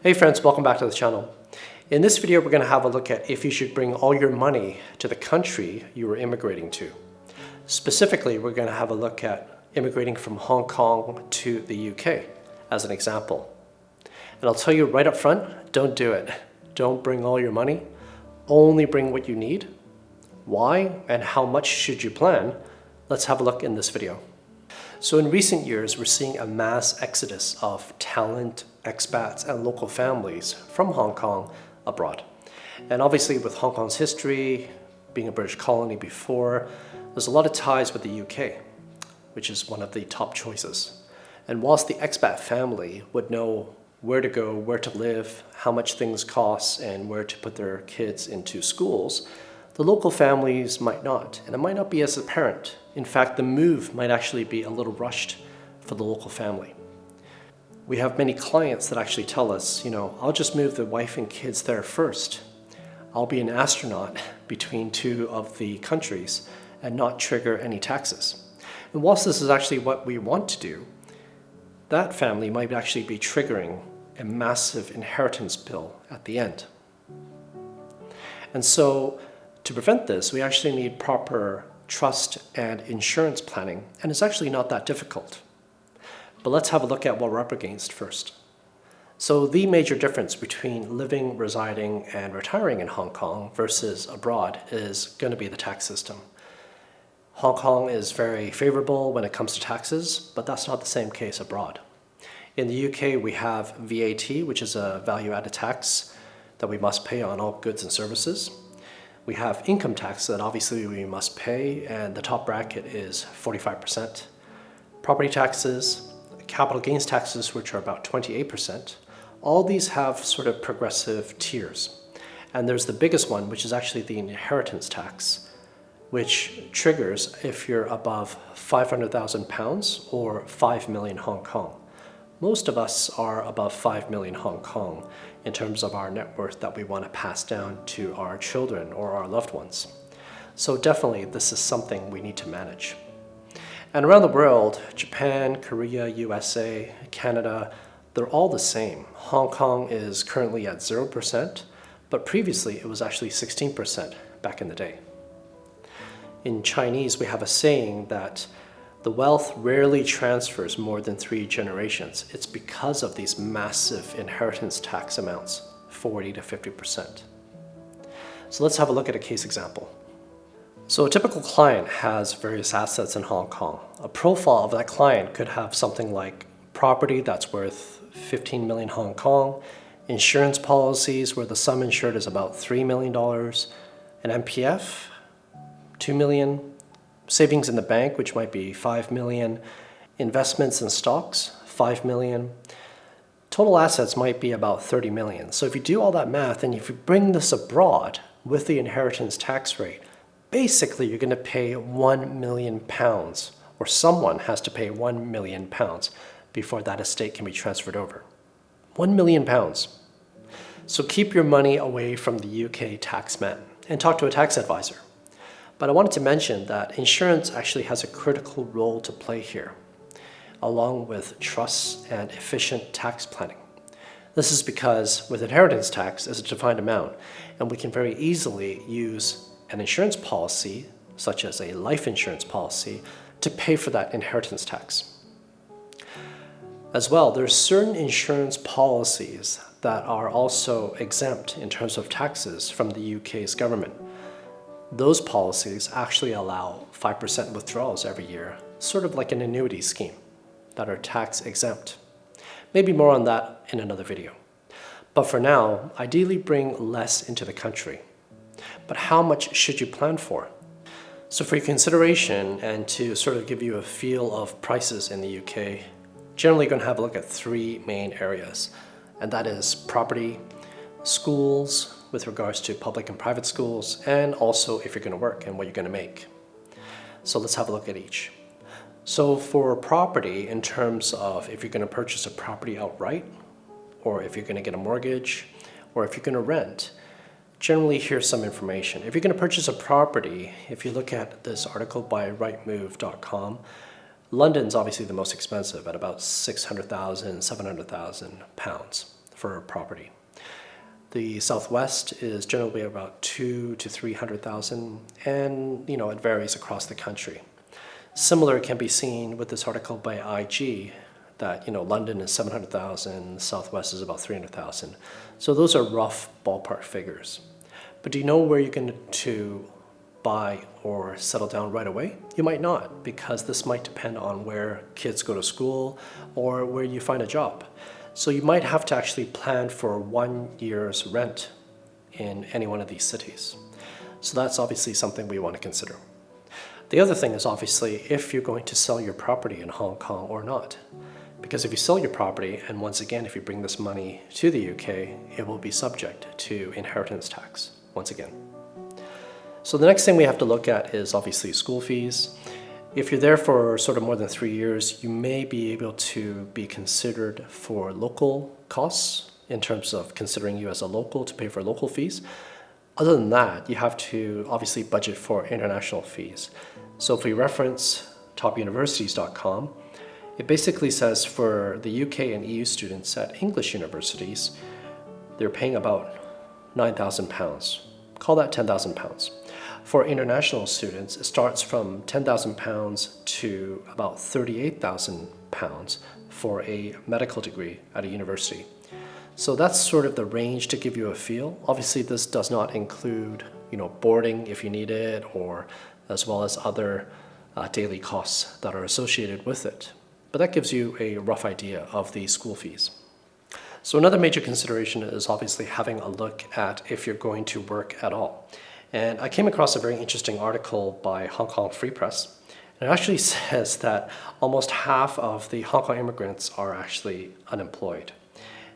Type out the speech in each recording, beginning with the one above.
Hey friends, welcome back to the channel. In this video, we're going to have a look at if you should bring all your money to the country you were immigrating to. Specifically, we're going to have a look at immigrating from Hong Kong to the UK as an example. And I'll tell you right up front, don't do it. Don't bring all your money. Only bring what you need. Why and how much should you plan? Let's have a look in this video. So in recent years, we're seeing a mass exodus of talent, expats, and local families from Hong Kong abroad. And obviously with Hong Kong's history, being a British colony before, there's a lot of ties with the UK, which is one of the top choices. And whilst the expat family would know where to go, where to live, how much things cost, and where to put their kids into schools, the local families might not, and it might not be as apparent. In fact, the move might actually be a little rushed for the local family. We have many clients that actually tell us, I'll just move the wife and kids there first. I'll be an astronaut between two of the countries and not trigger any taxes. And whilst this is actually what we want to do, that family might actually be triggering a massive inheritance bill at the end. And so to prevent this, we actually need proper trust and insurance planning, and it's actually not that difficult. But let's have a look at what we're up against first. So the major difference between living, residing, and retiring in Hong Kong versus abroad is going to be the tax system. Hong Kong is very favorable when it comes to taxes, but that's not the same case abroad. In the UK, we have VAT, which is a value-added tax that we must pay on all goods and services. We have income tax that obviously we must pay, and the top bracket is 45%. Property taxes, capital gains taxes, which are about 28%. All these have sort of progressive tiers. And there's the biggest one, which is actually the inheritance tax, which triggers if you're above £500,000 or 5 million Hong Kong. Most of us are above 5 million Hong Kong in terms of our net worth that we want to pass down to our children or our loved ones. So definitely this is something we need to manage. And around the world, Japan, Korea, USA, Canada, they're all the same. Hong Kong is currently at 0%, but previously it was actually 16% back in the day. In Chinese, we have a saying that the wealth rarely transfers more than 3 generations. It's because of these massive inheritance tax amounts, 40 to 50%. So let's have a look at a case example. So a typical client has various assets in Hong Kong. A profile of that client could have something like property that's worth 15 million Hong Kong, insurance policies where the sum insured is about $3 million, an MPF, 2 million, savings in the bank, which might be 5 million, investments in stocks, 5 million. Total assets might be about 30 million. So if you do all that math and if you bring this abroad with the inheritance tax rate, basically you're going to pay £1 million, or someone has to pay £1 million before that estate can be transferred over. £1 million. So keep your money away from the UK taxman and talk to a tax advisor. But I wanted to mention that insurance actually has a critical role to play here, along with trusts and efficient tax planning. This is because with inheritance tax as a defined amount, and we can very easily use an insurance policy, such as a life insurance policy, to pay for that inheritance tax. As well, there are certain insurance policies that are also exempt in terms of taxes from the UK's government. Those policies actually allow 5% withdrawals every year, sort of like an annuity scheme, that are tax exempt. Maybe more on that in another video. But for now, ideally bring less into the country. But how much should you plan for? So for your consideration and to sort of give you a feel of prices in the UK, generally going to have a look at 3 main areas, and that is property, schools, with regards to public and private schools, and also if you're going to work and what you're going to make. So let's have a look at each. So for property, in terms of if you're going to purchase a property outright, or if you're going to get a mortgage, or if you're going to rent, generally here's some information. If you're going to purchase a property, if you look at this article by rightmove.com, London's obviously the most expensive at about £600,000, £700,000. for a property. The Southwest is generally about 200,000 to 300,000, and it varies across the country. Similar can be seen with this article by IG that London is 700,000, Southwest is about 300,000. So those are rough ballpark figures. But do you know where you're going to buy or settle down right away? You might not, because this might depend on where kids go to school or where you find a job. So you might have to actually plan for 1 year's rent in any one of these cities. So that's obviously something we want to consider. The other thing is obviously if you're going to sell your property in Hong Kong or not. Because if you sell your property, and once again, if you bring this money to the UK, it will be subject to inheritance tax, once again. So the next thing we have to look at is obviously school fees. If you're there for sort of more than 3 years, you may be able to be considered for local costs in terms of considering you as a local to pay for local fees. Other than that, you have to obviously budget for international fees. So if we reference topuniversities.com, it basically says for the UK and EU students at English universities, they're paying about £9,000. Call that £10,000. For international students, it starts from £10,000 to about £38,000 for a medical degree at a university. So that's sort of the range to give you a feel. Obviously, this does not include, boarding if you need it, or as well as other daily costs that are associated with it. But that gives you a rough idea of the school fees. So another major consideration is obviously having a look at if you're going to work at all. And I came across a very interesting article by Hong Kong Free Press. It actually says that almost half of the Hong Kong immigrants are actually unemployed.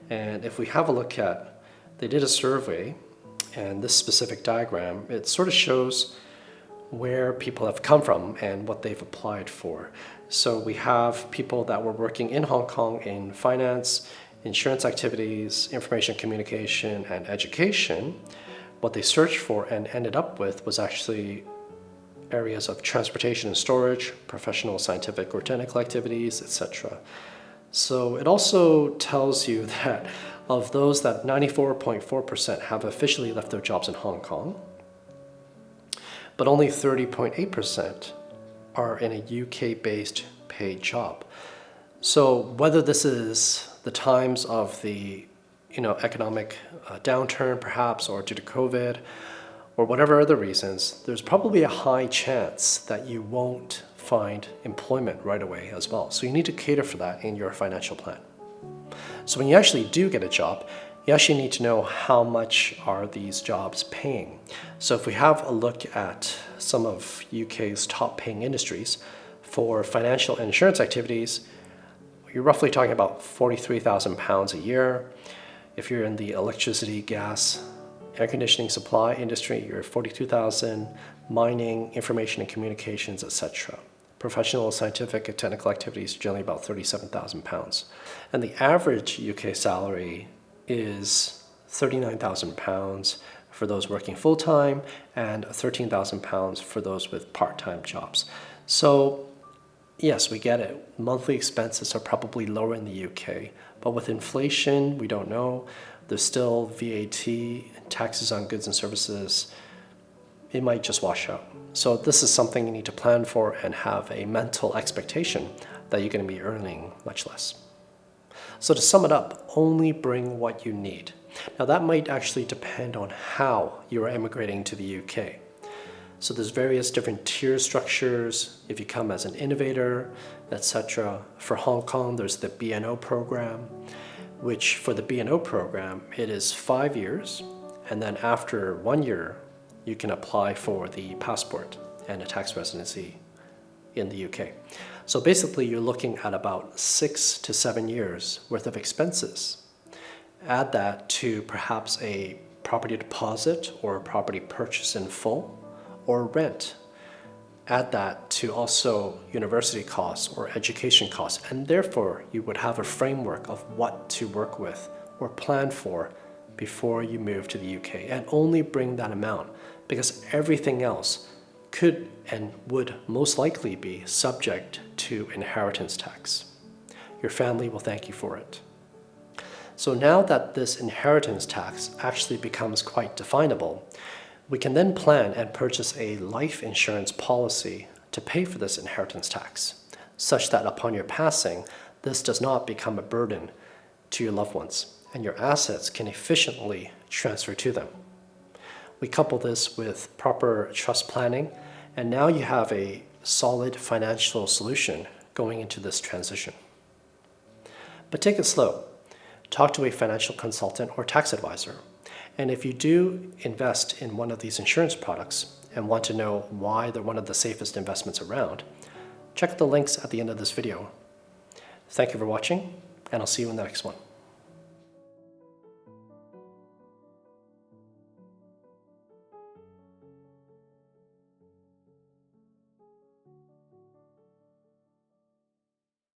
And if we have a look at, they did a survey, and this specific diagram, it sort of shows where people have come from and what they've applied for. So we have people that were working in Hong Kong in finance, insurance activities, information communication, and education. What they searched for and ended up with was actually areas of transportation and storage, professional, scientific, or technical activities, etc. So it also tells you that of those, that 94.4% have officially left their jobs in Hong Kong, but only 30.8% are in a UK-based paid job. So whether this is the times of the economic downturn perhaps, or due to COVID, or whatever other reasons, there's probably a high chance that you won't find employment right away as well. So you need to cater for that in your financial plan. So when you actually do get a job, you actually need to know how much are these jobs paying. So if we have a look at some of UK's top paying industries for financial and insurance activities, you're roughly talking about £43,000 a year. If you're in the electricity, gas, air conditioning supply industry, you're 42,000, mining, information and communications, etc. Professional, scientific, and technical activities, generally about £37,000. And the average UK salary is £39,000 for those working full-time and £13,000 for those with part-time jobs. So yes, we get it. Monthly expenses are probably lower in the UK, but with inflation, we don't know. There's still VAT, taxes on goods and services. It might just wash out. So this is something you need to plan for and have a mental expectation that you're going to be earning much less. So to sum it up, only bring what you need. Now that might actually depend on how you are immigrating to the UK. So there's various different tier structures if you come as an innovator, etc. For Hong Kong, there's the BNO program, which for the BNO program, it is 5 years. And then after 1 year, you can apply for the passport and a tax residency in the UK. So basically, you're looking at about 6 to 7 years worth of expenses. Add that to perhaps a property deposit or a property purchase in full or rent. Add that to also university costs or education costs, and therefore you would have a framework of what to work with or plan for before you move to the UK, and only bring that amount because everything else could and would most likely be subject to inheritance tax. Your family will thank you for it. So now that this inheritance tax actually becomes quite definable, we can then plan and purchase a life insurance policy to pay for this inheritance tax, such that upon your passing, this does not become a burden to your loved ones, and your assets can efficiently transfer to them. We couple this with proper trust planning, and now you have a solid financial solution going into this transition. But take it slow. Talk to a financial consultant or tax advisor. And if you do invest in one of these insurance products and want to know why they're one of the safest investments around, check the links at the end of this video. Thank you for watching, and I'll see you in the next one.